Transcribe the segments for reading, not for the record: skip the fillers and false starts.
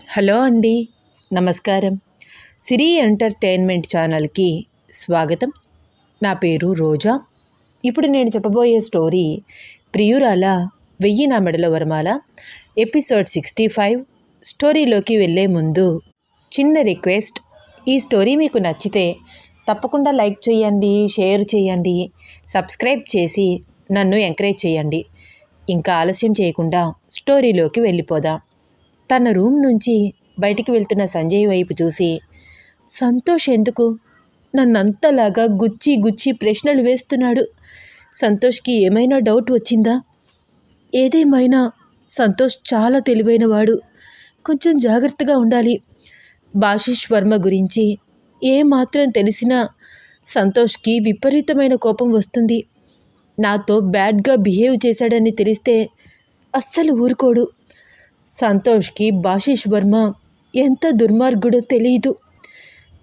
Hello అండి, నమస్కారం. సిరి entertainment ఛానల్కి స్వాగతం. నా పేరు రోజా. ఇప్పుడు నేను చెప్పబోయే స్టోరీ ప్రియురాల వెయ్యి నా మెడలో వరమాల ఎపిసోడ్ 65. స్టోరీలోకి వెళ్ళే ముందు చిన్న రిక్వెస్ట్. ఈ స్టోరీ మీకు నచ్చితే తప్పకుండా లైక్ చేయండి, షేర్ చేయండి, సబ్స్క్రైబ్ చేసి నన్ను ఎంకరేజ్ చేయండి. ఇంకా ఆలస్యం చేయకుండా స్టోరీలోకి వెళ్ళిపోదాం. తన రూమ్ నుంచి బయటికి వెళ్తున్న సంజయ్ వైపు చూసి, సంతోష్ ఎందుకు నన్నంతలాగా గుచ్చి గుచ్చి ప్రశ్నలు వేస్తున్నాడు? సంతోష్కి ఏమైనా డౌట్ వచ్చిందా? ఏదేమైనా సంతోష్ చాలా తెలివైనవాడు, కొంచెం జాగ్రత్తగా ఉండాలి. భాషిష్ వర్మ గురించి ఏమాత్రం తెలిసినా సంతోష్కి విపరీతమైన కోపం వస్తుంది. నాతో బ్యాడ్గా బిహేవ్ చేశాడని తెలిస్తే అస్సలు ఊరుకోడు. సంతోష్కి భాషిష్ వర్మ ఎంత దుర్మార్గుడో తెలియదు.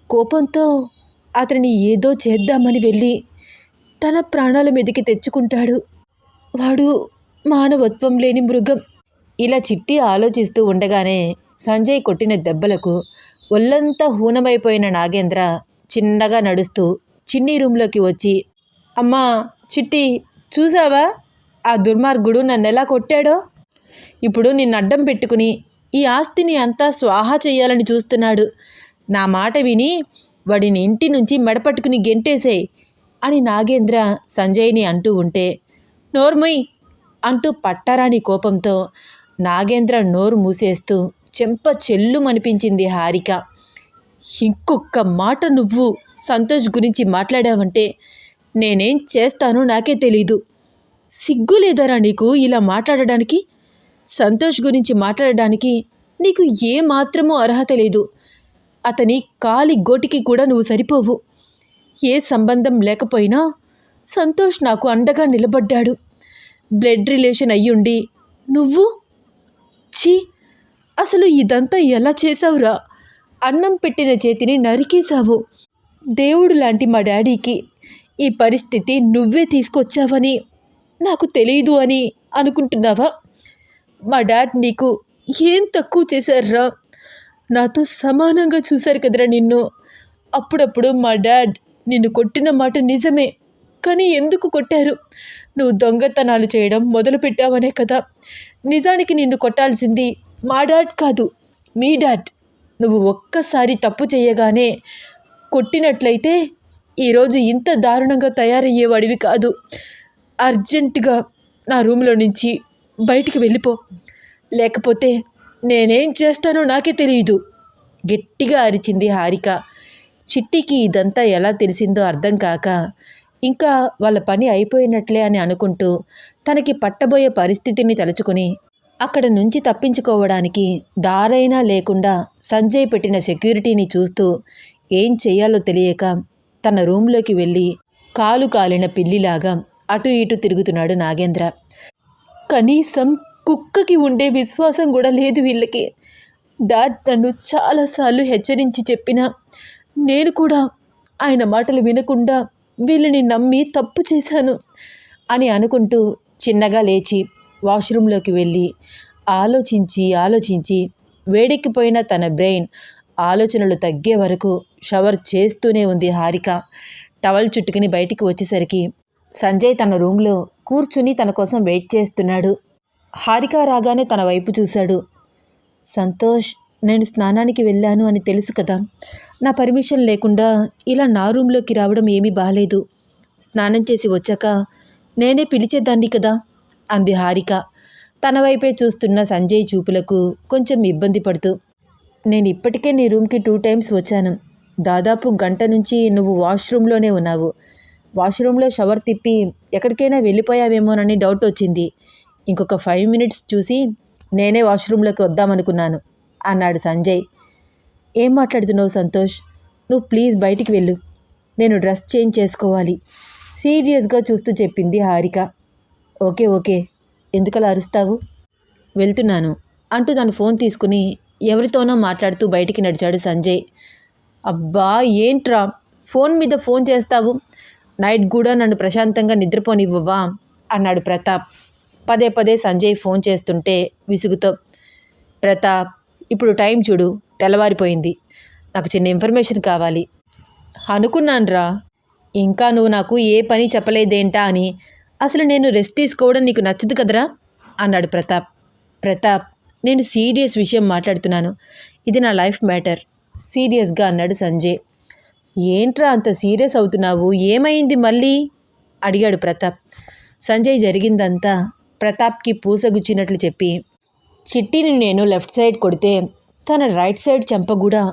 కోపంతో అతని ఏదో చేద్దామని వెళ్ళి తన ప్రాణాల మీదకి తెచ్చుకుంటాడు. వాడు మానవత్వం లేని మృగం. ఇలా చిట్టి ఆలోచిస్తూ ఉండగానే సంజయ్ కొట్టిన దెబ్బలకు ఒళ్ళంతా హూనమైపోయిన నాగేంద్ర చిన్నగా నడుస్తూ చిన్ని రూంలోకి వచ్చి, అమ్మా చిట్టి, చూసావా ఆ దుర్మార్గుడు నన్నెలా కొట్టాడో? ఇప్పుడు నిన్ను అడ్డం పెట్టుకుని ఈ ఆస్తిని అంతా స్వాహా చేయాలని చూస్తున్నాడు. నా మాట విని వాడిని ఇంటి నుంచి మెడపట్టుకుని గెంటేసేయ్ అని నాగేంద్ర సంజయ్ని అంటూ ఉంటే, నోర్ముయ్ అంటూ పట్టారాని కోపంతో నాగేంద్ర నోరు మూసేస్తూ చెంప చెల్లుమనిపించింది హారిక. ఇంకొక్క మాట నువ్వు సంతోష్ గురించి మాట్లాడావంటే నేనేం చేస్తానో నాకే తెలీదు. సిగ్గు లేదరా నీకు ఇలా మాట్లాడడానికి? సంతోష్ గురించి మాట్లాడడానికి నీకు ఏమాత్రమూ అర్హత లేదు. అతని కాలి గోటికి కూడా నువ్వు సరిపోవు. ఏ సంబంధం లేకపోయినా సంతోష్ నాకు అండగా నిలబడ్డాడు. బ్లడ్ రిలేషన్ అయ్యుండి నువ్వు ఛీ, అసలు ఇదంతా ఎలా చేసావురా? అన్నం పెట్టిన చేతిని నరికేశావు. దేవుడు లాంటి మా డాడీకి ఈ పరిస్థితి నువ్వే తీసుకొచ్చావని నాకు తెలియదు అని అనుకుంటున్నావా? మా డాడ్ నీకు ఏం తక్కువ చేశారా? నాతో సమానంగా చూశారు కదరా నిన్ను. అప్పుడప్పుడు మా డాడ్ నిన్ను కొట్టిన మాట నిజమే, కానీ ఎందుకు కొట్టారు? నువ్వు దొంగతనాలు చేయడం మొదలుపెట్టావనే కదా. నిజానికి నిన్ను కొట్టాల్సింది మా డాడ్ కాదు, మీ డాడ్. నువ్వు ఒక్కసారి తప్పు చేయగానే కొట్టినట్లయితే ఈరోజు ఇంత దారుణంగా తయారయ్యేవాడివి కాదు. అర్జెంటుగా నా రూమ్లో నుంచి బయటికి వెళ్ళిపో, లేకపోతే నేనేం చేస్తానో నాకే తెలియదు, గట్టిగా అరిచింది హారిక. చిట్టికి ఇదంతా ఎలా తెలిసిందో అర్థం కాక ఇంకా వాళ్ళ పని అయిపోయినట్లే అని అనుకుంటూ తనకి పట్టబోయే పరిస్థితిని తలుచుకుని అక్కడ నుంచి తప్పించుకోవడానికి దారైనా లేకుండా సంజయ్ పెట్టిన సెక్యూరిటీని చూస్తూ ఏం చెయ్యాలో తెలియక తన రూంలోకి వెళ్ళి కాలు కాలిన పిల్లిలాగా అటు ఇటు తిరుగుతున్నాడు నాగేంద్ర. కనీసం కుక్కకి ఉండే విశ్వాసం కూడా లేదు వీళ్ళకి. డాడ్ నన్ను చాలాసార్లు హెచ్చరించి చెప్పినా నేను కూడా ఆయన మాటలు వినకుండా వీళ్ళని నమ్మి తప్పు చేశాను అని అనుకుంటూ చిన్నగా లేచి వాష్రూంలోకి వెళ్ళి ఆలోచించి వేడెక్కిపోయిన తన బ్రెయిన్ ఆలోచనలు తగ్గే వరకు షవర్ చేస్తూనే ఉంది హారిక. టవల్ చుట్టుకుని బయటికి వచ్చేసరికి సంజయ్ తన రూమ్లో కూర్చుని తన కోసం వెయిట్ చేస్తున్నాడు. హారిక రాగానే తన వైపు చూశాడు. సంతోష్, నేను స్నానానికి వెళ్ళాను అని తెలుసు కదా. నా పర్మిషన్ లేకుండా ఇలా నా రూమ్లోకి రావడం ఏమీ బాలేదు. స్నానం చేసి వచ్చాక నేనే పిలిచేదాన్ని కదా అంది హారిక తన వైపే చూస్తున్న సంజయ్ చూపులకు కొంచెం ఇబ్బంది పడుతూ. నేను ఇప్పటికే నీ రూమ్కి 2 times వచ్చాను. దాదాపు గంట నుంచి నువ్వు వాష్రూమ్లోనే ఉన్నావు. వాష్రూమ్లో షవర్ తిప్పి ఎక్కడికైనా వెళ్ళిపోయావేమోనని డౌట్ వచ్చింది. ఇంకొక 5 minutes చూసి నేనే వాష్రూమ్లోకి వద్దామనుకున్నాను అన్నాడు సంజయ్. ఏం మాట్లాడుతున్నావు సంతోష్? నువ్వు ప్లీజ్ బయటికి వెళ్ళు, నేను డ్రెస్ చేంజ్ చేసుకోవాలి సీరియస్గా చూస్తూ చెప్పింది హారిక. ఓకే, ఎందుకలా అరుస్తావు? వెళ్తున్నాను అంటూ తన ఫోన్ తీసుకుని ఎవరితోనో మాట్లాడుతూ బయటికి నడిచాడు సంజయ్. అబ్బా ఏంట్రా ఫోన్ మీద ఫోన్ చేస్తావు? నైట్ కూడా నన్ను ప్రశాంతంగా నిద్రపోనివ్వవా అన్నాడు ప్రతాప్ పదే పదే సంజయ్ ఫోన్ చేస్తుంటే విసుగుతో. ప్రతాప్, ఇప్పుడు టైం చూడు, తెల్లవారిపోయింది. నాకు చిన్న ఇన్ఫర్మేషన్ కావాలి. అనుకున్నానురా, ఇంకా నువ్వు నాకు ఏ పని చెప్పలేదేంటా అని. అసలు నేను రెస్ట్ తీసుకోవడం నీకు నచ్చదు కదరా అన్నాడు ప్రతాప్. ప్రతాప్, నేను సీరియస్ విషయం మాట్లాడుతున్నాను. ఇది నా లైఫ్ మ్యాటర్, సీరియస్గా అన్నాడు సంజయ్. ఏంట్రా అంత సీరియస్ అవుతున్నావు, ఏమైంది మళ్ళీ అడిగాడు ప్రతాప్. సంజయ్ జరిగిందంతా ప్రతాప్కి పూసగుచ్చినట్లు చెప్పి, చిట్టిని నేను లెఫ్ట్ సైడ్ కొడితే తన రైట్ సైడ్ చెంప కూడా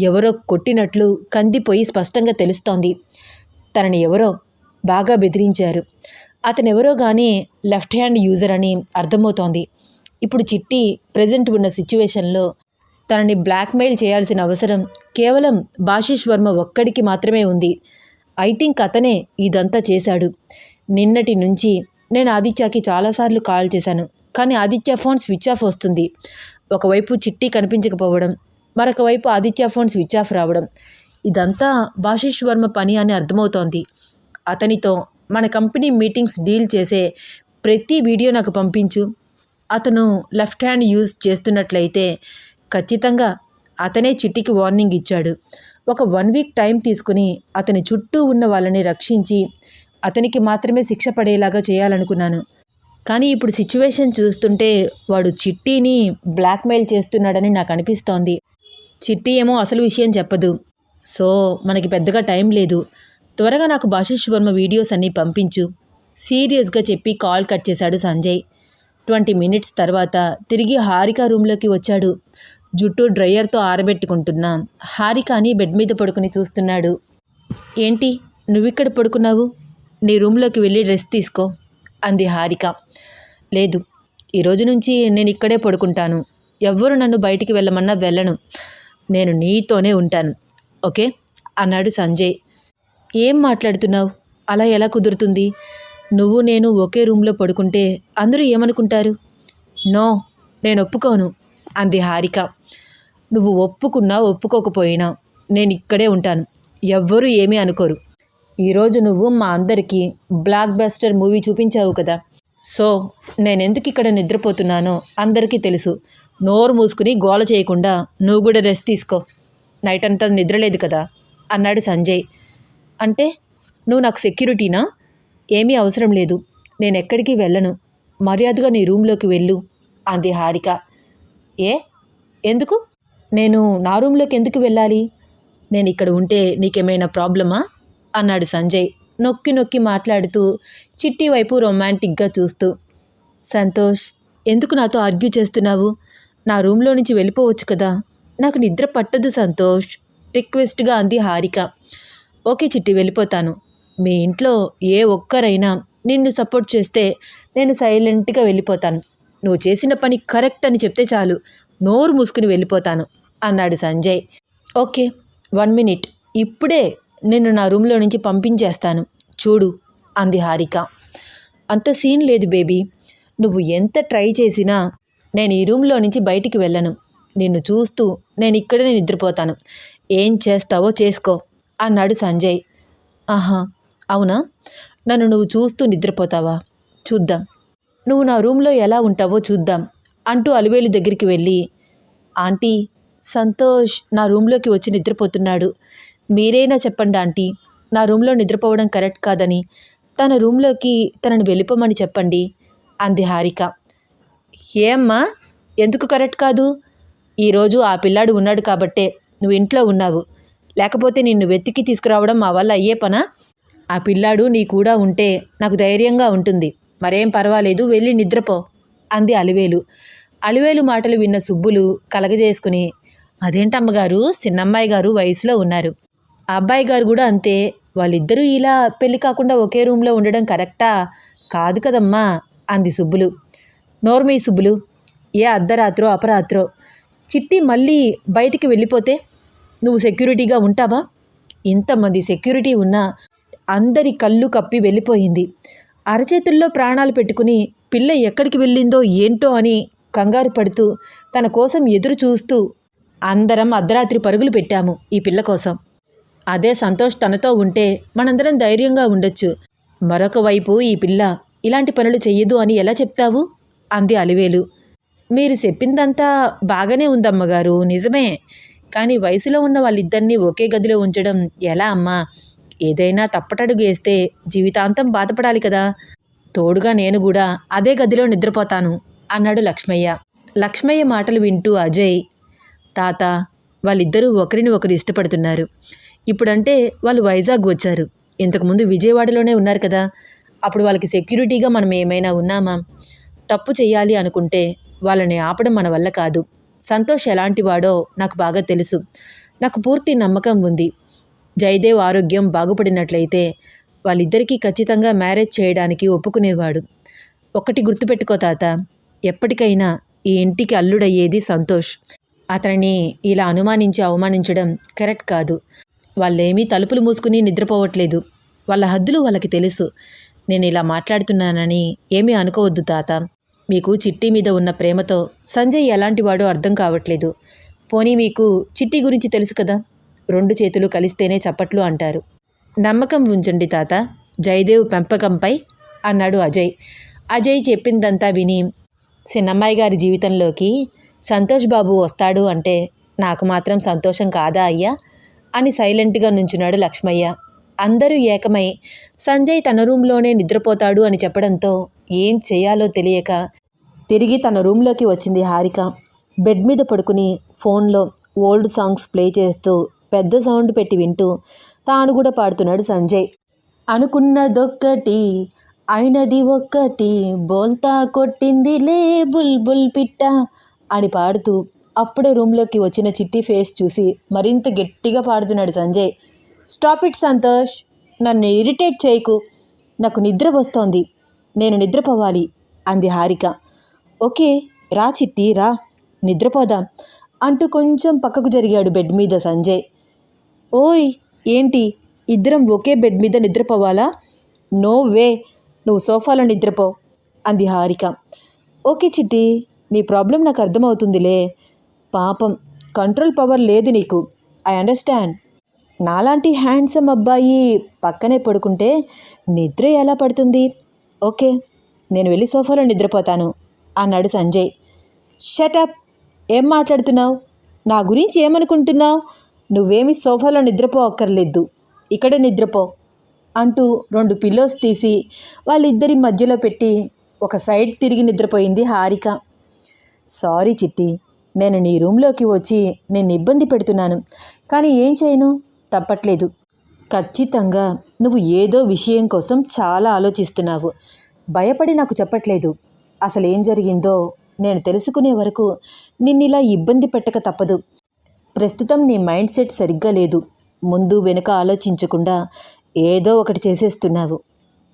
ఎవరో కొట్టినట్లు కందిపోయి స్పష్టంగా తెలుస్తోంది. తనని ఎవరో బాగా బెదిరించారు. అతనెవరో కానీ లెఫ్ట్ హ్యాండ్ యూజర్ అని అర్థమవుతోంది. ఇప్పుడు చిట్టి ప్రజెంట్ ఉన్న సిచ్యువేషన్లో తనని బ్లాక్మెయిల్ చేయాల్సిన అవసరం కేవలం భాషిష్ వర్మ ఒక్కడికి మాత్రమే ఉంది. ఐ థింక్ అతనే ఇదంతా చేశాడు. నిన్నటి నుంచి నేను ఆదిత్యకి చాలాసార్లు కాల్ చేశాను, కానీ ఆదిత్య ఫోన్ స్విచ్ ఆఫ్ వస్తుంది. ఒకవైపు చిట్టి కనిపించకపోవడం, మరొక వైపు ఆదిత్య ఫోన్ స్విచ్ ఆఫ్ రావడం, ఇదంతా భాషిష్ వర్మ పని అని అర్థమవుతోంది. అతనితో మన కంపెనీ మీటింగ్స్ డీల్ చేసే ప్రతి వీడియో నాకు పంపించు. అతను లెఫ్ట్ హ్యాండ్ యూజ్ చేస్తున్నట్లయితే ఖచ్చితంగా అతనే చిట్టికి వార్నింగ్ ఇచ్చాడు. ఒక 1 వీక్ టైం తీసుకుని అతని చుట్టూ ఉన్న వాళ్ళని రక్షించి అతనికి మాత్రమే శిక్ష పడేలాగా చేయాలనుకున్నాను. కానీ ఇప్పుడు సిచ్యువేషన్ చూస్తుంటే వాడు చిట్టిని బ్లాక్మెయిల్ చేస్తున్నాడని నాకు అనిపిస్తోంది. చిట్టి ఏమో అసలు విషయం చెప్పదు. సో మనకి పెద్దగా టైం లేదు. త్వరగా నాకు భాషిష్ వర్మ వీడియోస్ అన్నీ పంపించు, సీరియస్గా చెప్పి కాల్ కట్ చేశాడు సంజయ్. 20 మినిట్స్ తర్వాత తిరిగి హారిక రూమ్లోకి వచ్చాడు. జుట్టు డ్రయర్తో ఆరబెట్టుకుంటున్నా హారికని బెడ్ మీద పడుకుని చూస్తున్నాడు. ఏంటి నువ్విక్కడ పడుకున్నావు? నీ రూమ్లోకి వెళ్ళి రెస్ట్ తీసుకో అంది హారిక. లేదు, ఈరోజు నుంచి నేను ఇక్కడే పడుకుంటాను. ఎవ్వరు నన్ను బయటికి వెళ్ళమన్నా వెళ్ళను. నేను నీతోనే ఉంటాను, ఓకే అన్నాడు సంజయ్. ఏం మాట్లాడుతున్నావు? అలా ఎలా కుదురుతుంది? నువ్వు నేను ఒకే రూమ్లో పడుకుంటే అందరూ ఏమనుకుంటారు? నో, నేను ఒప్పుకోను అంది హారిక. నువ్వు ఒప్పుకున్నా ఒప్పుకోకపోయినా నేను ఇక్కడే ఉంటాను. ఎవ్వరూ ఏమీ అనుకోరు. ఈరోజు నువ్వు మా అందరికీ బ్లాక్ బస్టర్ మూవీ చూపించావు కదా, సో నేనెందుకు ఇక్కడ నిద్రపోతున్నానో అందరికీ తెలుసు. నోరు మూసుకుని గోల చేయకుండా నువ్వు కూడా రెస్ట్ తీసుకో. నైట్ అంతా నిద్రలేదు కదా అన్నాడు సంజయ్. అంటే నువ్వు నాకు సెక్యూరిటీనా? ఏమీ అవసరం లేదు, నేను ఎక్కడికి వెళ్ళను. మర్యాదగా నీ రూమ్లోకి వెళ్ళు అంది హారిక. ఏ ఎందుకు? నేను నా రూమ్లోకి ఎందుకు వెళ్ళాలి? నేను ఇక్కడ ఉంటే నీకేమైనా ప్రాబ్లమా అన్నాడు సంజయ్ నొక్కి నొక్కి మాట్లాడుతూ, చిట్టి వైపు రొమాంటిక్గా చూస్తూ. సంతోష్, ఎందుకు నాతో ఆర్గ్యూ చేస్తున్నావు? నా రూమ్లో నుంచి వెళ్ళిపోవచ్చు కదా. నాకు నిద్ర పట్టదు సంతోష్ రిక్వెస్ట్గా అంది హారిక. ఓకే చిట్టి, వెళ్ళిపోతాను. మీ ఇంట్లో ఏ ఒక్కరైనా నిన్ను సపోర్ట్ చేస్తే నేను సైలెంట్గా వెళ్ళిపోతాను. నువ్వు చేసిన పని కరెక్ట్ అని చెప్తే చాలు, నోరు మూసుకుని వెళ్ళిపోతాను అన్నాడు సంజయ్. ఓకే 1 మినిట్, ఇప్పుడే నిన్ను నా రూమ్లో నుంచి పంపించేస్తాను చూడు అంది హారిక. అంత సీన్ లేదు బేబీ, నువ్వు ఎంత ట్రై చేసినా నేను ఈ రూమ్లో నుంచి బయటికి వెళ్ళను. నిన్ను చూస్తూ నేను ఇక్కడే నిద్రపోతాను. ఏం చేస్తావో చేసుకో అన్నాడు సంజయ్. ఆహా అవునా, నన్ను నువ్వు చూస్తూ నిద్రపోతావా? చూద్దాం, నువ్వు నా రూమ్లో ఎలా ఉంటావో చూద్దాం అంటూ అలివేలు దగ్గరికి వెళ్ళి, ఆంటీ సంతోష్ నా రూమ్లోకి వచ్చి నిద్రపోతున్నాడు. మీరైనా చెప్పండి ఆంటీ, నా రూమ్లో నిద్రపోవడం కరెక్ట్ కాదని. తన రూమ్లోకి తనను వెళ్ళిపోమని చెప్పండి అంది హారిక. ఏమ్మా, ఎందుకు కరెక్ట్ కాదు? ఈరోజు ఆ పిల్లాడు ఉన్నాడు కాబట్టే నువ్వు ఇంట్లో ఉన్నావు. లేకపోతే నిన్ను వెతికి తీసుకురావడం మా వల్ల అయ్యే పనా? ఆ పిల్లాడు నీ కూడా ఉంటే నాకు ధైర్యంగా ఉంటుంది. మరేం పర్వాలేదు, వెళ్ళి నిద్రపో అంది అలివేలు. అలివేలు మాటలు విన్న సుబ్బులు కలగజేసుకుని, అదేంటమ్మగారు, చిన్నమ్మాయి గారు వయసులో ఉన్నారు, ఆ అబ్బాయి గారు కూడా అంతే, వాళ్ళిద్దరూ ఇలా పెళ్లి కాకుండా ఒకే రూమ్లో ఉండడం కరెక్టా? కాదు కదమ్మా అంది సుబ్బులు. నోర్మీ సుబ్బులు, ఏ అర్ధరాత్రో అపరాత్రో చిట్టి మళ్ళీ బయటికి వెళ్ళిపోతే నువ్వు సెక్యూరిటీగా ఉంటావా? ఇంతమంది సెక్యూరిటీ ఉన్నా అందరి కళ్ళు కప్పి వెళ్ళిపోయింది. అరచేతుల్లో ప్రాణాలు పెట్టుకుని పిల్ల ఎక్కడికి వెళ్ళిందో ఏంటో అని కంగారు పడుతూ తన కోసం ఎదురు చూస్తూ అందరం అర్ధరాత్రి పరుగులు పెట్టాము ఈ పిల్ల కోసం. అదే సంతోష్ తనతో ఉంటే మనందరం ధైర్యంగా ఉండొచ్చు. మరొక వైపు ఈ పిల్ల ఇలాంటి పనులు చెయ్యదు అని ఎలా చెప్తావు అంది అలివేలు. మీరు చెప్పిందంతా బాగానే ఉందమ్మగారు, నిజమే. కానీ వయసులో ఉన్న వాళ్ళిద్దరినీ ఒకే గదిలో ఉంచడం ఎలా అమ్మా? ఏదైనా తప్పటడుగు వేస్తే జీవితాంతం బాధపడాలి కదా. తోడుగా నేను కూడా అదే గదిలో నిద్రపోతాను అన్నాడు లక్ష్మయ్య. లక్ష్మయ్య మాటలు వింటూ అజయ్, తాత, వాళ్ళిద్దరూ ఒకరిని ఒకరు ఇష్టపడుతున్నారు. ఇప్పుడంటే వాళ్ళు వైజాగ్ వచ్చారు. ఇంతకుముందు విజయవాడలోనే ఉన్నారు కదా. అప్పుడు వాళ్ళకి సెక్యూరిటీగా మనం ఏమైనా ఉన్నామా? తప్పు చెయ్యాలి అనుకుంటే వాళ్ళని ఆపడం మన వల్ల కాదు. సంతోష్ ఎలాంటివాడో నాకు బాగా తెలుసు. నాకు పూర్తి నమ్మకం ఉంది. జయదేవ్ ఆరోగ్యం బాగుపడినట్లయితే వాళ్ళిద్దరికీ ఖచ్చితంగా మ్యారేజ్ చేయడానికి ఒప్పుకునేవాడు. ఒక్కటి గుర్తుపెట్టుకో తాత, ఎప్పటికైనా ఈ ఇంటికి అల్లుడయ్యేది సంతోష్. అతనిని ఇలా అనుమానించి అవమానించడం కరెక్ట్ కాదు. వాళ్ళేమీ తలుపులు మూసుకుని నిద్రపోవట్లేదు. వాళ్ళ హద్దులు వాళ్ళకి తెలుసు. నేను ఇలా మాట్లాడుతున్నానని ఏమీ అనుకోవద్దు తాత. మీకు చిట్టి మీద ఉన్న ప్రేమతో సంజయ్ ఎలాంటివాడో అర్థం కావట్లేదు. పోనీ మీకు చిట్టి గురించి తెలుసు కదా. 2 చేతులు కలిస్తేనే చప్పట్లు అంటారు. నమ్మకం ఉంచండి తాత జయదేవ్ పెంపకంపై అన్నాడు అజయ్. అజయ్ చెప్పిందంతా విని, చిన్నమ్మాయి గారి జీవితంలోకి సంతోష్ బాబు వస్తాడు అంటే నాకు మాత్రం సంతోషం కాదా అయ్యా అని సైలెంట్గా నుంచున్నాడు లక్ష్మయ్య. అందరూ ఏకమై సంజయ్ తన రూంలోనే నిద్రపోతాడు అని చెప్పడంతో ఏం చేయాలో తెలియక తిరిగి తన రూంలోకి వచ్చింది హారిక. బెడ్ మీద పడుకుని ఫోన్లో ఓల్డ్ సాంగ్స్ ప్లే చేస్తూ పెద్ద సౌండ్ పెట్టి వింటూ తాను కూడా పాడుతున్నాడు సంజయ్. అనుకున్నదొక్కటి అయినది ఒక్కటి, బోల్తా కొట్టిందిలే బుల్బుల్ పిట్ట అని పాడుతూ అప్పుడే రూమ్లోకి వచ్చిన చిట్టి ఫేస్ చూసి మరింత గట్టిగా పాడుతున్నాడు సంజయ్. స్టాప్ ఇట్ సంతోష్, నన్ను ఇరిటేట్ చేయకు, నాకు నిద్ర వస్తోంది, నేను నిద్రపోవాలి అంది హారిక. ఓకే రా చిట్టి రా, నిద్రపోదాం అంటూ కొంచెం పక్కకు జరిగాడు బెడ్ మీద సంజయ్. ఓయ్ ఏంటి, ఇద్దరం ఒకే బెడ్ మీద నిద్రపోవాలా? నో వే, నువ్వు సోఫాలో నిద్రపో అంది హారిక. ఓకే చిట్టి, నీ ప్రాబ్లం నాకు అర్థమవుతుందిలే. పాపం కంట్రోల్ పవర్ లేదు నీకు, ఐ అండర్స్టాండ్. నాలాంటి హ్యాండ్సమ్ అబ్బాయి పక్కనే పడుకుంటే నిద్ర ఎలా పడుతుంది? ఓకే, నేను వెళ్ళి సోఫాలో నిద్రపోతాను అన్నాడు సంజయ్. షటప్, ఏం మాట్లాడుతున్నావు? నా గురించి ఏమనుకుంటున్నావు? నువ్వేమి సోఫాలో నిద్రపో అక్కర్లేదు, ఇక్కడే నిద్రపో అంటూ 2 పిల్లోస్ తీసి వాళ్ళిద్దరి మధ్యలో పెట్టి ఒక సైడ్ తిరిగి నిద్రపోయింది హారిక. సారీ చిట్టి, నేను నీ రూమ్లోకి వచ్చి నిన్ను ఇబ్బంది పెడుతున్నాను, కానీ ఏం చేయను, తప్పట్లేదు. ఖచ్చితంగా నువ్వు ఏదో విషయం కోసం చాలా ఆలోచిస్తున్నావు. భయపడి నాకు చెప్పట్లేదు. అసలు ఏం జరిగిందో నేను తెలుసుకునే వరకు నిన్నిలా ఇబ్బంది పెట్టక తప్పదు. ప్రస్తుతం నీ మైండ్ సెట్ సరిగ్గా లేదు. ముందు వెనుక ఆలోచించకుండా ఏదో ఒకటి చేసేస్తున్నావు.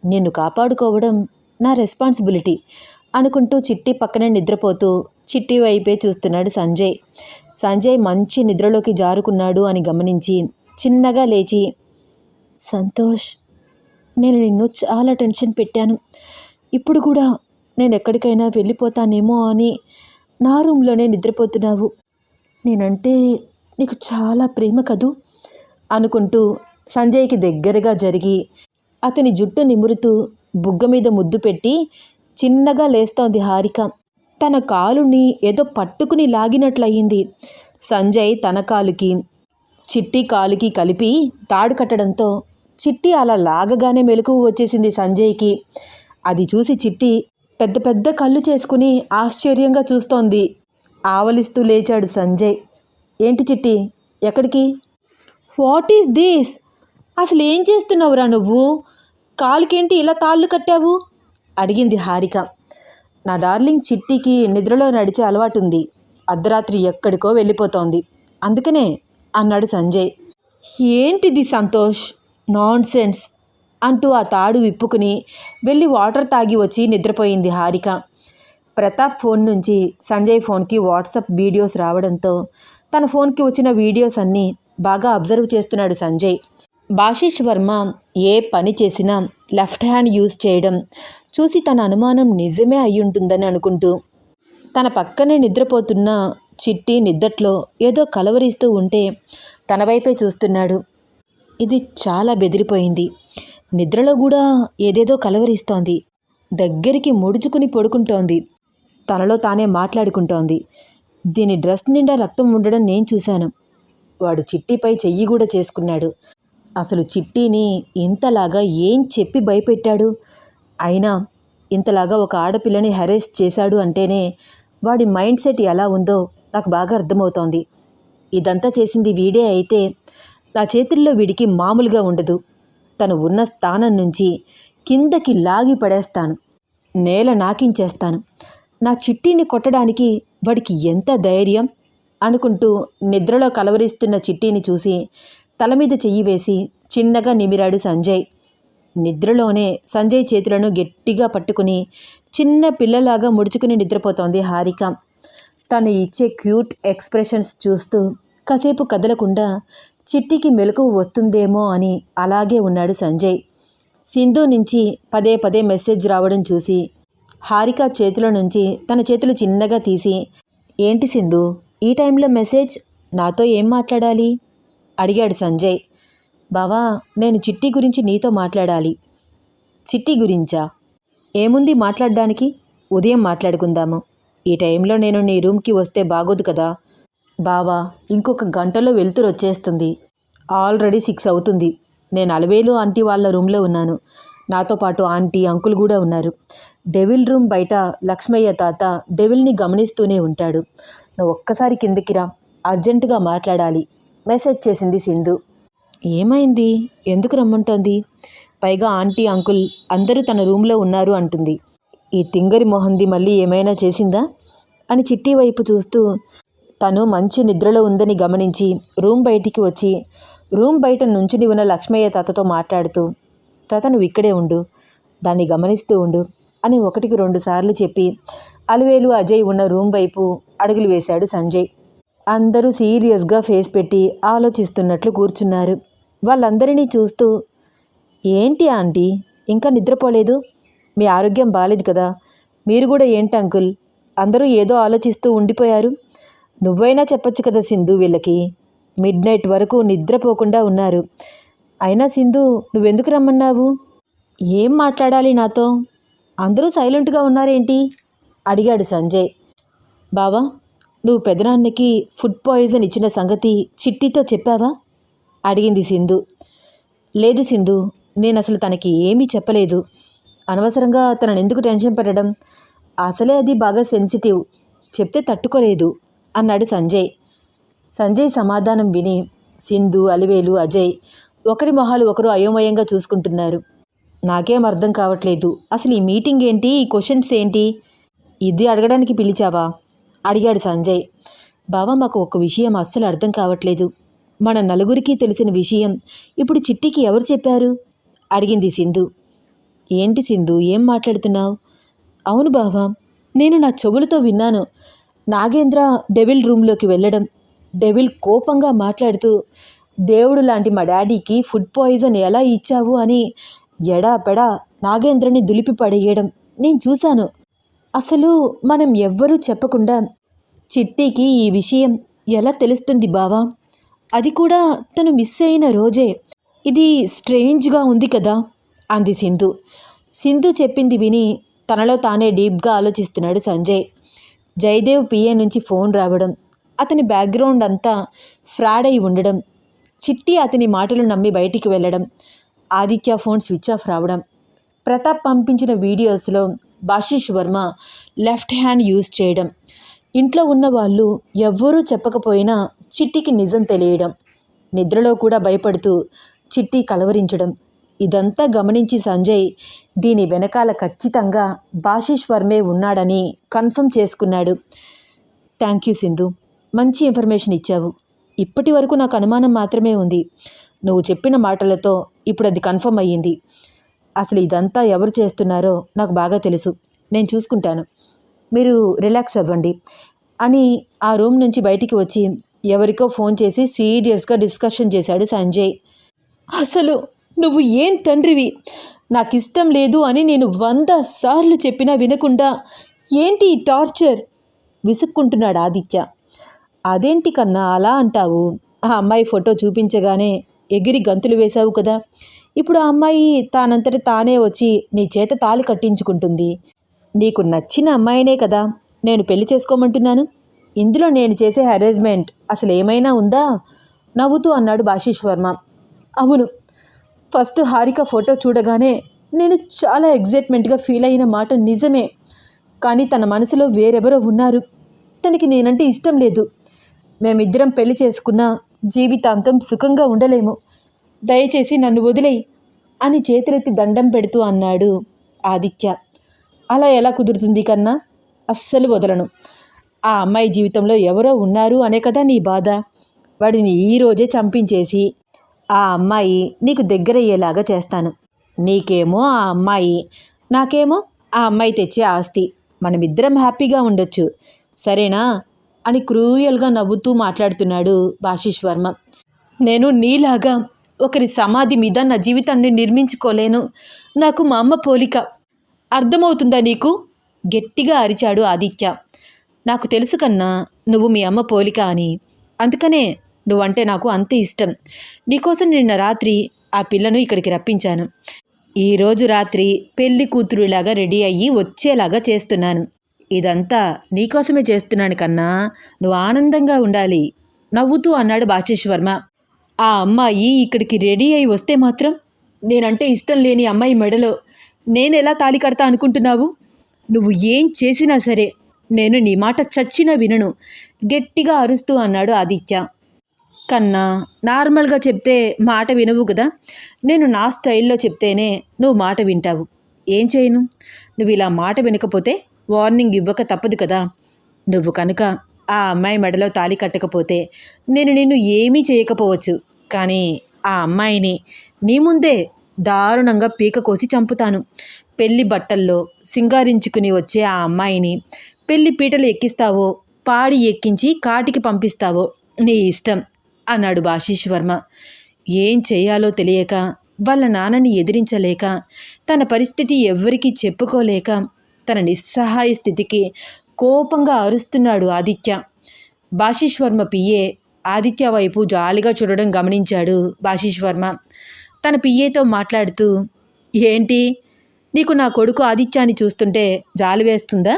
నిన్ను కాపాడుకోవడం నా రెస్పాన్సిబిలిటీ అనుకుంటూ చిట్టి పక్కనే నిద్రపోతూ చిట్టి వైపే చూస్తున్నాడు సంజయ్. సంజయ్ మంచి నిద్రలోకి జారుకున్నాడు అని గమనించి చిన్నగా లేచి, సంతోష్, నేను నిన్ను చాలా టెన్షన్ పెట్టాను. ఇప్పుడు కూడా నేను ఎక్కడికైనా వెళ్ళిపోతానేమో అని నా రూమ్లోనే నిద్రపోతున్నావు. నేనంటే నీకు చాలా ప్రేమ కదూ అనుకుంటూ సంజయ్కి దగ్గరగా జరిగి అతని జుట్టు నిమురుతూ బుగ్గ మీద ముద్దు పెట్టి చిన్నగా లేస్తోంది హారిక. తన కాలుని ఏదో పట్టుకుని లాగినట్లయింది. సంజయ్ తన కాలుకి చిట్టి కాలుకి కలిపి తాడు కట్టడంతో చిట్టి అలా లాగగానే మెలకువ వచ్చేసింది సంజయ్కి. అది చూసి చిట్టి పెద్ద పెద్ద కళ్ళు చేసుకుని ఆశ్చర్యంగా చూస్తోంది. ఆవలిస్తూ లేచాడు సంజయ్. ఏంటి చిట్టి, ఎక్కడికి? What is this? అసలు ఏం చేస్తున్నావురా నువ్వు? కాలుకేంటి ఇలా తాళ్ళు కట్టావు అడిగింది హారిక. నా డార్లింగ్ చిట్టికి నిద్రలో నడిచే అలవాటుంది. అర్ధరాత్రి ఎక్కడికో వెళ్ళిపోతోంది, అందుకనే అన్నాడు సంజయ్. ఏంటిది సంతోష్, నాన్ సెన్స్ అంటూ ఆ తాడు విప్పుకుని వెళ్ళి వాటర్ తాగి వచ్చి నిద్రపోయింది హారిక. ప్రతాప్ ఫోన్ నుంచి సంజయ్ ఫోన్కి వాట్సాప్ వీడియోస్ రావడంతో తన ఫోన్కి వచ్చిన వీడియోస్ అన్నీ బాగా అబ్జర్వ్ చేస్తున్నాడు సంజయ్. భాషిష్ వర్మ ఏ పని చేసినా లెఫ్ట్ హ్యాండ్ యూజ్ చేయడం చూసి తన అనుమానం నిజమే అయ్యుంటుందని అనుకుంటూ తన పక్కనే నిద్రపోతున్న చిట్టి నిద్దట్లో ఏదో కలవరిస్తూ ఉంటే తన వైపే చూస్తున్నాడు. ఇది చాలా బెదిరిపోయింది. నిద్రలో కూడా ఏదేదో కలవరిస్తోంది. దగ్గరికి ముడుచుకుని పడుకుంటోంది. తనలో తానే మాట్లాడుకుంటోంది. దీని డ్రెస్ నిండా రక్తం ఉండడం నేను చూశాను. వాడు చిట్టిపై చెయ్యి కూడా చేసుకున్నాడు. అసలు చిట్టిని ఇంతలాగా ఏం చెప్పి భయపెట్టాడు? అయినా ఇంతలాగా ఒక ఆడపిల్లని హెరాస్ చేశాడు అంటేనే వాడి మైండ్ సెట్ ఎలా ఉందో నాకు బాగా అర్థమవుతోంది. ఇదంతా చేసింది వీడే అయితే నా చేతుల్లో వీడికి మామూలుగా ఉండదు. తను ఉన్న స్థానం నుంచి కిందకి లాగి పడేస్తాను, నేల నాకించేస్తాను. నా చిట్టిని కొట్టడానికి వాడికి ఎంత ధైర్యం అనుకుంటూ నిద్రలో కలవరిస్తున్న చిట్టిని చూసి తల మీద చెయ్యి వేసి చిన్నగా నిమిరాడు సంజయ్. నిద్రలోనే సంజయ్ చేతులను గట్టిగా పట్టుకుని చిన్న పిల్లలాగా ముడుచుకుని నిద్రపోతోంది హారిక. తను ఇచ్చే క్యూట్ ఎక్స్ప్రెషన్స్ చూస్తూ కాసేపు కదలకుండా చిట్టికి మెలకువ వస్తుందేమో అని అలాగే ఉన్నాడు సంజయ్. సింధు నుంచి పదే పదే మెసేజ్ రావడం చూసి హారిక చేతుల నుంచి తన చేతులు చిన్నగా తీసి, ఏంటి సింధు ఈ టైంలో మెసేజ్, నాతో ఏం మాట్లాడాలి అడిగాడు సంజయ్. బావా, నేను చిట్టి గురించి నీతో మాట్లాడాలి. చిట్టి గురించా? ఏముంది మాట్లాడడానికి, ఉదయం మాట్లాడుకుందాము. ఈ టైంలో నేను నీ రూమ్కి వస్తే బాగోదు కదా బావా. ఇంకొక గంటలో వెలుతురు వచ్చేస్తుంది. ఆల్రెడీ 6 అవుతుంది. నేను అలవేలు ఆంటీ వాళ్ళ రూమ్లో ఉన్నాను. నాతో పాటు ఆంటీ అంకుల్ కూడా ఉన్నారు. డెవిల్ రూమ్ బయట లక్ష్మయ్య తాత డెవిల్ని గమనిస్తూనే ఉంటాడు. నువ్వు ఒక్కసారి కిందకి రా, అర్జెంటుగా మాట్లాడాలి మెసేజ్ చేసింది సింధు. ఏమైంది, ఎందుకు రమ్మంటోంది? పైగా ఆంటీ అంకుల్ అందరూ తన రూమ్లో ఉన్నారు అంటుంది. ఈ తింగరి మొహంది మళ్ళీ ఏమైనా చేసిందా అని చిట్టి వైపు చూస్తూ తను మంచి నిద్రలో ఉందని గమనించి రూమ్ బయటికి వచ్చి రూమ్ బయట నుంచుని ఉన్న లక్ష్మయ్య తాతతో మాట్లాడుతూ, తాత నువ్వు ఇక్కడే ఉండు, దాన్ని గమనిస్తూ ఉండు అని 1కి 2 సార్లు చెప్పి అలివేలు అజయ్ ఉన్న రూమ్ వైపు అడుగులు వేశాడు సంజయ్. అందరూ సీరియస్గా ఫేస్ పెట్టి ఆలోచిస్తున్నట్లు కూర్చున్నారు. వాళ్ళందరినీ చూస్తూ, ఏంటి ఆంటీ ఇంకా నిద్రపోలేదు? మీ ఆరోగ్యం బాలేదు కదా? మీరు కూడా ఏంటి అంకుల్ అందరూ ఏదో ఆలోచిస్తూ ఉండిపోయారు? నువ్వైనా చెప్పొచ్చు కదా సింధు, వీళ్ళకి మిడ్ నైట్ వరకు నిద్రపోకుండా ఉన్నారు. అయినా సింధు నువ్వెందుకు రమ్మన్నావు? ఏం మాట్లాడాలి నాతో? అందరూ సైలెంట్గా ఉన్నారేంటి అడిగాడు సంజయ్. బావా, నువ్వు పెదనాన్నకి ఫుడ్ పాయిజన్ ఇచ్చిన సంగతి చిట్టితో చెప్పావా అడిగింది సింధు. లేదు సింధు, నేను అసలు తనకి ఏమీ చెప్పలేదు. అనవసరంగా తనని ఎందుకు టెన్షన్ పెట్టడం? అసలే అది బాగా సెన్సిటివ్, చెప్తే తట్టుకోలేదు అన్నాడు సంజయ్. సంజయ్ సమాధానం విని సింధు, అలివేలు, అజయ్ ఒకరి మొహాలు ఒకరు అయోమయంగా చూసుకుంటున్నారు. నాకేం అర్థం కావట్లేదు. అసలు ఈ మీటింగ్ ఏంటి, ఈ క్వశ్చన్స్ ఏంటి? ఇది అడగడానికి పిలిచావా అడిగాడు సంజయ్. బావా, మాకు ఒక విషయం అస్సలు అర్థం కావట్లేదు. మన నలుగురికి తెలిసిన విషయం ఇప్పుడు చిట్టికి ఎవరు చెప్పారు అడిగింది సింధు. ఏంటి సింధు, ఏం మాట్లాడుతున్నావు? అవును బావా, నేను నా చెవులతో విన్నాను. నాగేంద్ర డెవిల్ రూమ్లోకి వెళ్ళడం, డెవిల్ కోపంగా మాట్లాడుతూ దేవుడు లాంటి మా డాడీకి ఫుడ్ పాయిజన్ ఎలా ఇచ్చావు అని ఎడాపెడా నాగేంద్రని దులిపి పడేయడం నేను చూశాను. అసలు మనం ఎవ్వరూ చెప్పకుండా చిట్టికి ఈ విషయం ఎలా తెలుస్తుంది బావా? అది కూడా తను మిస్ అయిన రోజే. ఇది స్ట్రేంజ్గా ఉంది కదా అంది సింధు. సింధు చెప్పింది విని తనలో తానే డీప్గా ఆలోచిస్తున్నాడు సంజయ్. జయదేవ్ పిఏ నుంచి ఫోన్ రావడం, అతని బ్యాక్గ్రౌండ్ అంతా ఫ్రాడ్ అయి ఉండడం, చిట్టి అతని మాటలు నమ్మి బయటికి వెళ్ళడం, ఆదిత్య ఫోన్ స్విచ్ ఆఫ్ రావడం, ప్రతాప్ పంపించిన వీడియోస్లో బాషిష్ వర్మ లెఫ్ట్ హ్యాండ్ యూజ్ చేయడం, ఇంట్లో ఉన్న వాళ్ళు ఎవ్వరూ చెప్పకపోయినా చిట్టికి నిజం తెలియడం, నిద్రలో కూడా భయపడుతూ చిట్టి కలవరించడం, ఇదంతా గమనించి సంజయ్ దీని వెనకాల ఖచ్చితంగా బాషిష్ వర్మే ఉన్నాడని కన్ఫర్మ్ చేసుకున్నాడు. థ్యాంక్ యూ సింధు, మంచి ఇన్ఫర్మేషన్ ఇచ్చావు. ఇప్పటి వరకు నాకు అనుమానం మాత్రమే ఉంది. నువ్వు చెప్పిన మాటలతో ఇప్పుడు అది కన్ఫర్మ్ అయ్యింది. అసలు ఇదంతా ఎవరు చేస్తున్నారో నాకు బాగా తెలుసు, నేను చూసుకుంటాను, మీరు రిలాక్స్ అవ్వండి అని ఆ రూమ్ నుంచి బయటికి వచ్చి ఎవరికో ఫోన్ చేసి సీరియస్గా డిస్కషన్ చేశాడు సంజయ్. అసలు నువ్వు ఏం తండ్రివి? నాకు ఇష్టం లేదు అని నేను 100 సార్లు చెప్పినా వినకుండా ఏంటి ఈ టార్చర్ విసుక్కుంటున్నాడు ఆదిత్య. అదేంటి కన్నా అలా అంటావు? ఆ అమ్మాయి ఫోటో చూపించగానే ఎగిరి గంతులు వేశావు కదా. ఇప్పుడు ఆ అమ్మాయి తానంతట తానే వచ్చి నీ చేత తాళి కట్టించుకుంటుంది. నీకు నచ్చిన అమ్మాయినే కదా నేను పెళ్లి చేసుకోమంటున్నాను? ఇందులో నేను చేసే హెరేస్మెంట్ అసలు ఏమైనా ఉందా? నవ్వుతూ అన్నాడు భాషిష్ వర్మ. అవును, ఫస్ట్ హారిక ఫోటో చూడగానే నేను చాలా ఎగ్జైట్మెంట్గా ఫీల్ అయిన మాట నిజమే. కానీ తన మనసులో వేరెవరో ఉన్నారు. తనకి నేనంటే ఇష్టం లేదు. మేమిద్దరం పెళ్లి చేసుకున్న జీవితాంతం సుఖంగా ఉండలేము. దయచేసి నన్ను వదిలేయి అని చేతులెత్తి దండం పెడుతూ అన్నాడు ఆదిత్య. అలా ఎలా కుదురుతుంది కన్నా? అస్సలు వదలను. ఆ అమ్మాయి జీవితంలో ఎవరో ఉన్నారు అనే కదా నీ బాధ. వాడిని ఈరోజే చంపించేసి ఆ అమ్మాయి నీకు దగ్గరయ్యేలాగా చేస్తాను. నీకేమో ఆ అమ్మాయి, నాకేమో ఆ అమ్మాయి తెచ్చే ఆస్తి. మనమిద్దరం హ్యాపీగా ఉండొచ్చు, సరేనా అని క్రూయల్గా నవ్వుతూ మాట్లాడుతున్నాడు భాషిష్ వర్మ. నేను నీలాగా ఒకరి సమాధి మీద నా జీవితాన్ని నిర్మించుకోలేను. నాకు మా అమ్మ పోలిక. అర్థమవుతుందా నీకు? గట్టిగా అరిచాడు ఆదిత్య. నాకు తెలుసు కన్నా నువ్వు మీ అమ్మ పోలిక అని. అందుకనే నువ్వంటే నాకు అంత ఇష్టం. నీకోసం నిన్న రాత్రి ఆ పిల్లను ఇక్కడికి రప్పించాను. ఈరోజు రాత్రి పెళ్లి కూతురులాగా రెడీ అయ్యి వచ్చేలాగా చేస్తున్నాను. ఇదంతా నీకోసమే చేస్తున్నాను కన్నా. నువ్వు ఆనందంగా ఉండాలి నవ్వుతూ అన్నాడు భాషిష్ వర్మ. ఆ అమ్మాయి ఇక్కడికి రెడీ అయి వస్తే మాత్రం నేనంటే ఇష్టం లేని అమ్మాయి మెడలో నేనెలా తాళి కడతా అనుకుంటున్నావు? నువ్వు ఏం చేసినా సరే నేను నీ మాట చచ్చినా వినను గట్టిగా అరుస్తూ అన్నాడు ఆదిత్య. కన్నా, నార్మల్గా చెప్తే మాట వినవు కదా. నేను నా స్టైల్లో చెప్తేనే నువ్వు మాట వింటావు. ఏం చేయను? నువ్వు ఇలా మాట వినకపోతే వార్నింగ్ ఇవ్వక తప్పదు కదా. నువ్వు కనుక ఆ అమ్మాయి మెడలో తాళి కట్టకపోతే నేను నిన్ను ఏమీ చేయకపోవచ్చు. కానీ ఆ అమ్మాయిని నీ ముందే దారుణంగా పీక కోసి చంపుతాను. పెళ్లి బట్టల్లో సింగారించుకుని వచ్చే ఆ అమ్మాయిని పెళ్లి పీటలు ఎక్కిస్తావో పాడి ఎక్కించి కాటికి పంపిస్తావో నీ ఇష్టం అన్నాడు భాషిష్ వర్మ. ఏం చేయాలో తెలియక, వాళ్ళ నాన్నని ఎదిరించలేక, తన పరిస్థితి ఎవ్వరికీ చెప్పుకోలేక, తన నిస్సహాయ స్థితికి కోపంగా అరుస్తున్నాడు ఆదిత్య. భాషిష్ వర్మ పిఏ ఆదిత్య వైపు జాలిగా చూడడం గమనించాడు భాషిష్ వర్మ. తన పిఏతో మాట్లాడుతూ, ఏంటి నీకు నా కొడుకు ఆదిత్యాన్ని చూస్తుంటే జాలి వేస్తుందా?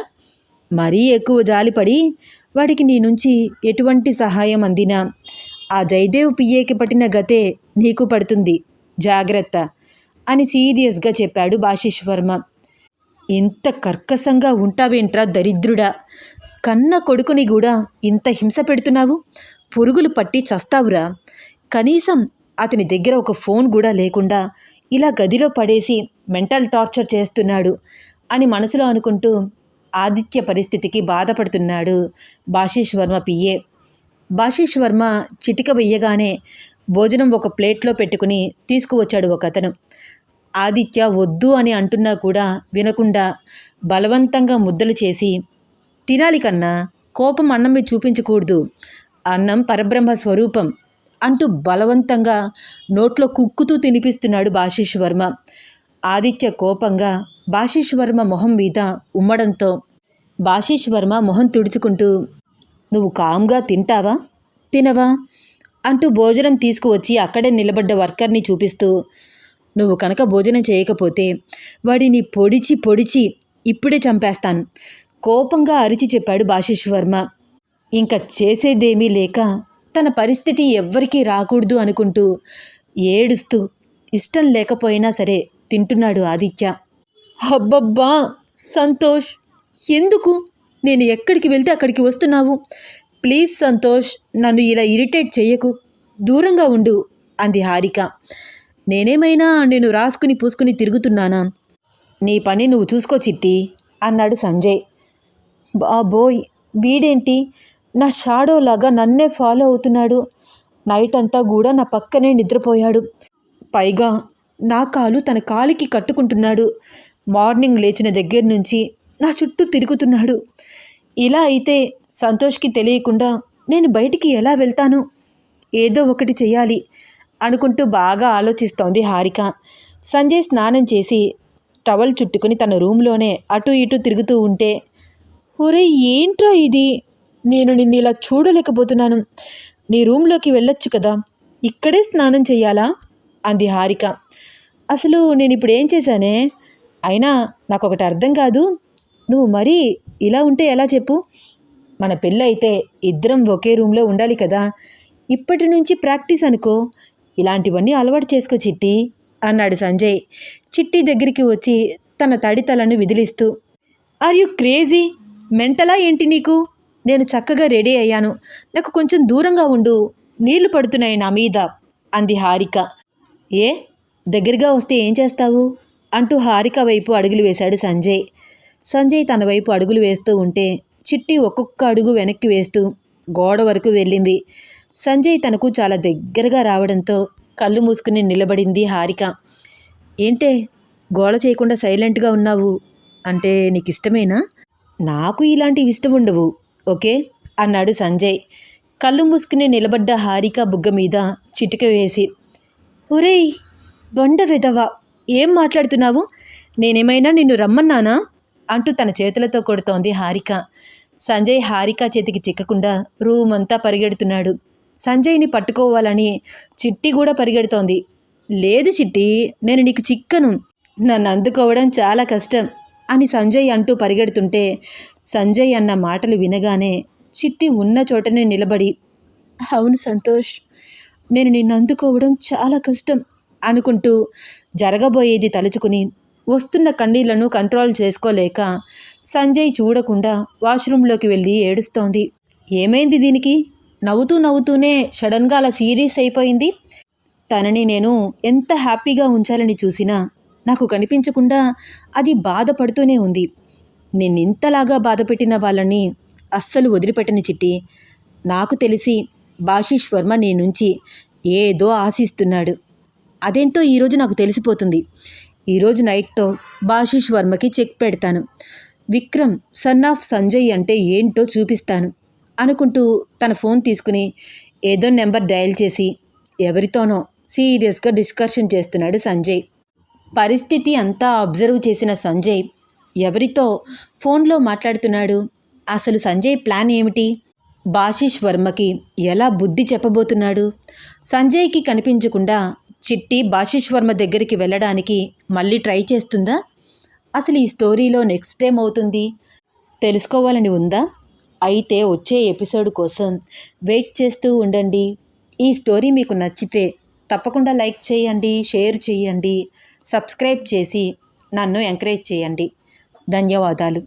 మరీ ఎక్కువ జాలిపడి వాడికి నీ నుంచి ఎటువంటి సహాయం అందినా ఆ జయదేవ్ పిఏకి పట్టిన గతే నీకు పడుతుంది, జాగ్రత్త అని సీరియస్గా చెప్పాడు భాషిష్ వర్మ. ఇంత కర్కశంగా ఉంటావేంట్రా దరిద్రుడా? కన్న కొడుకుని కూడా ఇంత హింస పెడుతున్నావు? పురుగులు పట్టి చస్తావురా. కనీసం అతని దగ్గర ఒక ఫోన్ కూడా లేకుండా ఇలా గదిలో పడేసి మెంటల్ టార్చర్ చేస్తున్నాడు అని మనసులో అనుకుంటూ ఆదిత్య పరిస్థితికి బాధపడుతున్నాడు భాషిష్ వర్మ పిఏ. భాషిష్ వర్మ చిటిక వెయ్యగానే భోజనం ఒక ప్లేట్లో పెట్టుకుని తీసుకువచ్చాడు ఒక అతను. ఆదిత్య వద్దు అని అంటున్నా కూడా వినకుండా బలవంతంగా ముద్దలు చేసి, తినాలి కన్నా, కోపం అన్నం మీద చూపించకూడదు, అన్నం పరబ్రహ్మ స్వరూపం అంటూ బలవంతంగా నోట్లో కుక్కుతూ తినిపిస్తున్నాడు భాషిష్ వర్మ. ఆదిత్య కోపంగా భాషిష్ వర్మ మొహం మీద ఉమ్మడంతో భాషిష్ వర్మ మొహం తుడుచుకుంటూ, నువ్వు కామ్గా తింటావా తినవా అంటూ భోజనం తీసుకువచ్చి అక్కడే నిలబడ్డ వర్కర్ని చూపిస్తూ, నువ్వు కనుక భోజనం చేయకపోతే వాడిని పొడిచి పొడిచి ఇప్పుడే చంపేస్తాను కోపంగా అరిచి చెప్పాడు భాషిష్ వర్మ. ఇంకా చేసేదేమీ లేక తన పరిస్థితి ఎవ్వరికీ రాకూడదు అనుకుంటూ ఏడుస్తూ ఇష్టం లేకపోయినా సరే తింటున్నాడు ఆదిత్య. అబ్బబ్బా సంతోష్, ఎందుకు నేను ఎక్కడికి వెళ్తే అక్కడికి వస్తున్నావు? ప్లీజ్ సంతోష్, నన్ను ఇలా ఇరిటేట్ చెయ్యకు, దూరంగా ఉండు అంది హారిక. నేనేమైనా నేను రాసుకుని పూసుకుని తిరుగుతున్నానా? నీ పని నువ్వు చూసుకో చిట్టి అన్నాడు సంజయ్. బాబోయ్, వీడేంటి నా షాడోలాగా నన్నే ఫాలో అవుతున్నాడు. నైట్ అంతా కూడా నా పక్కనే నిద్రపోయాడు. పైగా నా కాలు తన కాలికి కట్టుకుంటున్నాడు. మార్నింగ్ లేచిన దగ్గర నుంచి నా చుట్టూ తిరుగుతున్నాడు. ఇలా అయితే సంతోష్కి తెలియకుండా నేను బయటికి ఎలా వెళ్తాను? ఏదో ఒకటి చెయ్యాలి అనుకుంటూ బాగా ఆలోచిస్తోంది హారిక. సంజయ్ స్నానం చేసి టవల్ చుట్టుకుని తన రూమ్లోనే అటు ఇటు తిరుగుతూ ఉంటే, ఒరే ఏంట్రా ఇది, నేను నిన్ను ఇలా చూడలేకపోతున్నాను. నీ రూమ్లోకి వెళ్ళొచ్చు కదా, ఇక్కడే స్నానం చెయ్యాలా అంది హారిక. అసలు నేను ఇప్పుడు ఏం చేశానే? అయినా నాకొకటి అర్థం కాదు, నువ్వు మరీ ఇలా ఉంటే ఎలా చెప్పు? మన పెళ్ళైతే ఇద్దరం ఒకే రూమ్లో ఉండాలి కదా. ఇప్పటి నుంచి ప్రాక్టీస్ అనుకో. ఇలాంటివన్నీ అలవాటు చేసుకో చిట్టి అన్నాడు సంజయ్ చిట్టి దగ్గరికి వచ్చి తన తడితలను విదిలిస్తూ. Are you crazy? మెంటలా ఏంటి నీకు? నేను చక్కగా రెడీ అయ్యాను. నాకు కొంచెం దూరంగా ఉండు. నీళ్లు పడుతున్నాయి నా మీద అంది హారిక. ఏ దగ్గరగా వస్తే ఏం చేస్తావు అంటూ హారిక వైపు అడుగులు వేశాడు సంజయ్. సంజయ్ తన వైపు అడుగులు వేస్తూ ఉంటే చిట్టి ఒక్కొక్క అడుగు వెనక్కి వేస్తూ గోడ వరకు వెళ్ళింది. సంజయ్ తనకు చాలా దగ్గరగా రావడంతో కళ్ళు మూసుకుని నిలబడింది హారిక. ఏంటే గోల చేయకుండా సైలెంట్గా ఉన్నావు? అంటే నీకు ఇష్టమేనా? నాకు ఇలాంటివి ఇష్టం ఉండవు. ఓకే అన్నాడు సంజయ్ కళ్ళు మూసుకుని నిలబడ్డ హారిక బుగ్గ మీద చిటిక వేసి. ఒరేయ్ బొండ వెదవా, ఏం మాట్లాడుతున్నావు? నేనేమైనా నిన్ను రమ్మన్నానా అంటూ తన చేతులతో కొడుతోంది హారిక. సంజయ్ హారిక చేతికి చిక్కకుండా రూమ్ అంతా పరిగెడుతున్నాడు. సంజయ్ని పట్టుకోవాలని చిట్టి కూడా పరిగెడుతోంది. లేదు చిట్టి, నేను నీకు చిక్కను. నన్ను అందుకోవడం చాలా కష్టం అని సంజయ్ అంటూ పరిగెడుతుంటే సంజయ్ అన్న మాటలు వినగానే చిట్టి ఉన్న చోటనే నిలబడి, అవును సంతోష్, నేను నిన్ను అందుకోవడం చాలా కష్టం అనుకుంటూ జరగబోయేది తలుచుకుని వస్తున్న కన్నీళ్లను కంట్రోల్ చేసుకోలేక సంజయ్ చూడకుండా వాష్రూంలోకి వెళ్ళి ఏడుస్తోంది. ఏమైంది దీనికి? నవ్వుతూ నవ్వుతూనే సడన్గా అలా సీరియస్ అయిపోయింది. తనని నేను ఎంత హ్యాపీగా ఉంచాలని చూసినా నాకు కనిపించకుండా అది బాధపడుతూనే ఉంది. నిన్నింతలాగా బాధపెట్టిన వాళ్ళని అస్సలు వదిలిపెట్టని చిట్టి. నాకు తెలిసి భాషిష్ వర్మ నీ నుంచి ఏదో ఆశిస్తున్నాడు. అదేంటో ఈరోజు నాకు తెలిసిపోతుంది. ఈరోజు నైట్తో భాషిష్ వర్మకి చెక్ పెడతాను. విక్రమ్ సన్ ఆఫ్ సంజయ్ అంటే ఏంటో చూపిస్తాను అనుకుంటూ తన ఫోన్ తీసుకుని ఏదో నెంబర్ డయల్ చేసి ఎవరితోనో సీరియస్గా డిస్కషన్ చేస్తున్నాడు సంజయ్. పరిస్థితి అంతా అబ్జర్వ్ చేసిన సంజయ్ ఎవరితో ఫోన్లో మాట్లాడుతున్నాడు? అసలు సంజయ్ ప్లాన్ ఏమిటి? భాషిష్ వర్మకి ఎలా బుద్ధి చెప్పబోతున్నాడు? సంజయ్కి కనిపించకుండా చిట్టి భాషిష్ వర్మ దగ్గరికి వెళ్ళడానికి మళ్ళీ ట్రై చేస్తుందా? అసలు ఈ స్టోరీలో నెక్స్ట్ ఏమవుతుంది తెలుసుకోవాలని ఉందా? అయితే వచ్చే ఎపిసోడ్ కోసం వెయిట్ చేస్తూ ఉండండి. ఈ స్టోరీ మీకు నచ్చితే తప్పకుండా లైక్ చేయండి, షేర్ చేయండి, సబ్స్క్రైబ్ చేసి నన్ను ఎంకరేజ్ చేయండి. ధన్యవాదాలు.